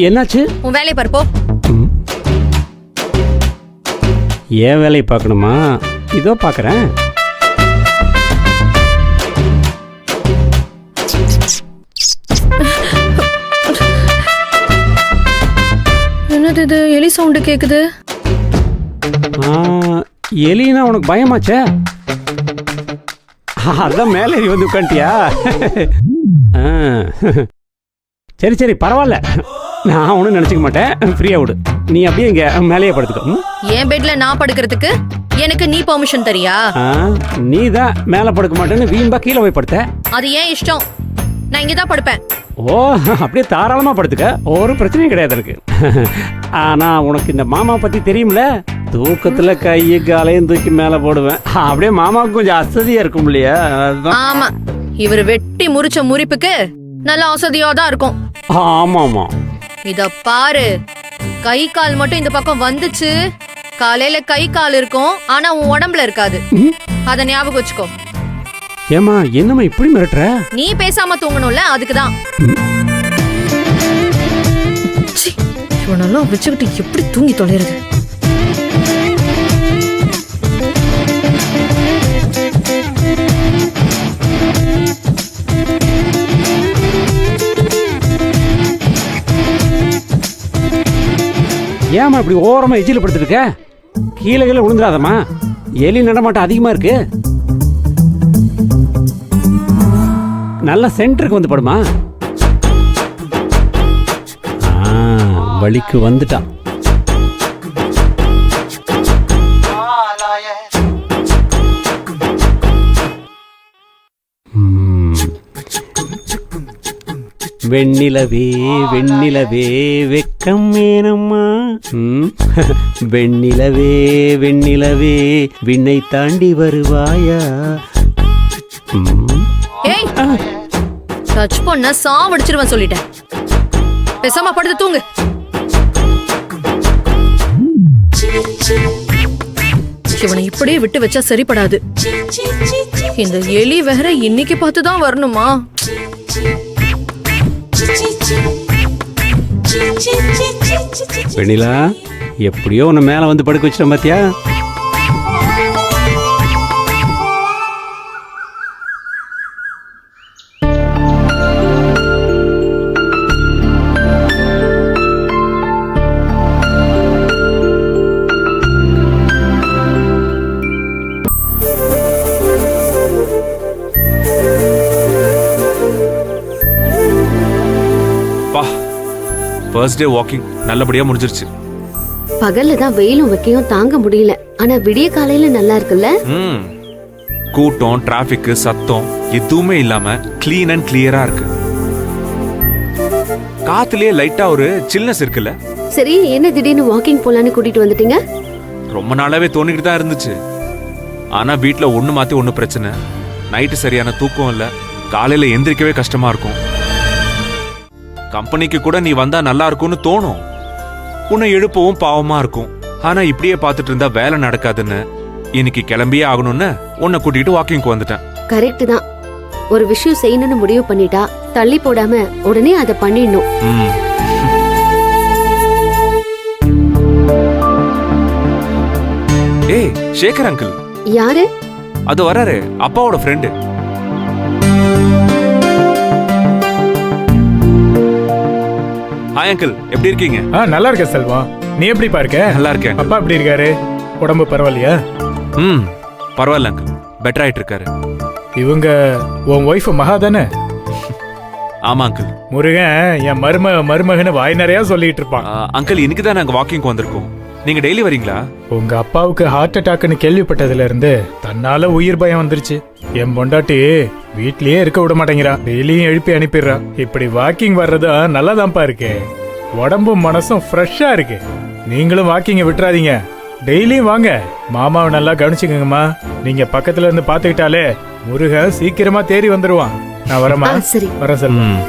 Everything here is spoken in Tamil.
என்னாச்சு? உன் வேலையை பாரு போ. ஏன் வேலையை பார்க்கணுமா? இதோ பார்க்குறேன். என்னது இது? எலி சவுண்டு கேக்குது. எலினா உனக்கு பயமாச்சே? அதான் மேலே ஏறி வந்து உட்காந்துட்டியா? சரி சரி பரவாயில்ல, நான் ஒன்றும் நினச்சிக்க மாட்டேன். ஃப்ரீயா விடு, நீ அப்படியே இங்கே மேலேயே படுத்துக்கோ. என் பெட்ல நான் படுக்கிறதுக்கு எனக்கு நீ பெர்மிஷன் தரியா? நீ தான் மேலே படுக்க மாட்டேன்னு வீம்பா கீழே போய் படுத்த. அது ஏன் இஷ்டம், நான் இங்கே தான் படுப்பேன். ஓ அப்படியே தாராளமாக படுத்துக்க, ஒரு பிரச்சனையும் கிடையாது இருக்கு. ஆனால் உனக்கு இந்த மாமா பற்றி தெரியும்ல, தூக்கத்தில் கையை காலையும் தூக்கி மேலே போடுவேன். அப்படியே மாமாவுக்கு கொஞ்சம் அசதியாக இருக்கும் இல்லையா? ஆமா, இவர் வெட்டி முறிச்ச முறிப்புக்கு நல்ல அசதியா தான் இருக்கும். ஆமா ஆமா. இத பாரு, கை கால் மட்டும் இந்த பக்கம் வந்துச்சு. காலையில கை கால் இருக்கும், ஆனா உன் உடம்புல இருக்காது. அத ஞாபகம் வச்சுக்கோ. ஏமா என்னம்மா இப்படி மிரட்டுற? நீ பேசாம தூங்கணும்ல, அதுக்குதான். இவனெல்லாம் வச்சுக்கிட்டு எப்படி தூங்கி தொலைறது? ஏமா இப்படி ஓரமா எச்சில படுத்துருக்க? கீழே கீழே விழுந்துடாதம்மா, எலி நடமாட்டம் அதிகமா இருக்கு. நல்ல சென்டருக்கு வந்து படுமா. வலிக்கு வந்துட்டான். வெண்ணிலவே வெண்ணிலவே வெக்கம் வேணம்மா. வெண்ணிலவே வெண்ணிலவே விண்ணை தாண்டி வருவாயா? ஏய், டச் பண்ண சாவடிச்சிருவேன் சொல்லிட்டேன். பேசாம படுத்து தூங்கு. இவனை இப்படியே விட்டு வச்சா சரிப்படாது. இந்த எலி வேற இன்னைக்கு பார்த்துதான் வரணுமா? வெண்ணிலா, எப்படியோ உன்னை மேல வந்து படுக்க வச்சிட்டேன் பாத்தியா? ஃபர்ஸ்ட் டே வாக்கிங் நல்லபடியா முடிஞ்சிருச்சு. பகல்ல தான் வெயிலும் வைக்கையும் தாங்க முடியல, ஆனா விடிய காலையில நல்லா இருக்குல்ல. கூட்டம், டிராபிக், சத்தம் எதுவுமே இல்லாம கிளீன் அண்ட் கிளியரா இருக்கு. காத்துலயே லைட்டா ஒரு சில்னஸ் இருக்குல்ல. சரி, என்ன திடீர்னு வாக்கிங் போலான்னு கூட்டிட்டு வந்துட்டீங்க? ரொம்ப நாளாவே தோணிக்கிட்டு தான் இருந்துச்சு. ஆனா வீட்டுல ஒண்ணு மாத்தி ஒண்ணு பிரச்சனை. நைட்டு சரியான தூக்கம் இல்ல, காலையில எந்திரிக்கவே கஷ்டமா இருக்கும். கம்பெனிக்கு கூட நீ வந்தா நல்லா இருக்கும்னு தோணும், உன்னை எழுப்பவும் பாவமா இருக்கும். ஆனா இப்படியே பார்த்துட்டு இருந்தா வேலை நடக்காதுன்னு இன்னைக்கு கிளம்பியே ஆகணும்னு உன்னை கூட்டிட்டு வாக்கிங்க்கு வந்துட்டேன். கரெக்ட் தான். ஒரு விஷயம் செய்யணும்னு முடிவு பண்ணிட்டா தள்ளி போடாம உடனே அதை பண்ணிடணும். ஏய், சேகர் அங்கிள். யாரு? அது வராரு, அப்பாவோட ஃப்ரெண்டு. ஹாய் அங்கிள், எப்படி இருக்கீங்க? நல்லா இருக்கேன் செல்வம், நீ எப்படி பாருக்க? நல்லா இருக்கேன். அப்பா எப்படி இருக்காரு? உடம்பு பரவாயில்லையா? பரவாயில்ல அங்கிள், பெட்டர் ஆயிட்டு இருக்காரு. இவங்க உன் ஒய்ஃப் மகா தானே? ஆமா அங்கிள். முருகன் என் மருமகன்னு வாய் நிறையா சொல்லிட்டு இருப்பான். அங்கிள், இன்னைக்கு தான் நாங்க வாக்கிங் வந்திருக்கோம். நீங்க டெய்லி வரீங்களா? உங்க அப்பாவுக்கு ஹார்ட் அட்டாக்னு கேள்விப்பட்டதுல இருந்து தன்னால உயிர் பயம் வந்துருச்சு. என் பொண்டாட்டி வீட்லயே இருக்க விட மாட்டேங்கிறா, டெய்லியும் எழுப்பி அனுப்பிடுறா. இப்படி வாக்கிங் வர்றதும் நல்லாதான்ப்பா இருக்கு, உடம்பும் மனசும் ஃப்ரெஷ்ஷா இருக்கு. நீங்களும் வாக்கிங்க விட்டுறாதீங்க, டெய்லியும் வாங்க. மாமாவை நல்லா கவனிச்சுக்கங்கம்மா. நீங்க பக்கத்துல இருந்து பாத்துக்கிட்டாலே முருகன் சீக்கிரமா தேறி வந்துருவான். நான் வரமா? சரி, வர செல்வம்.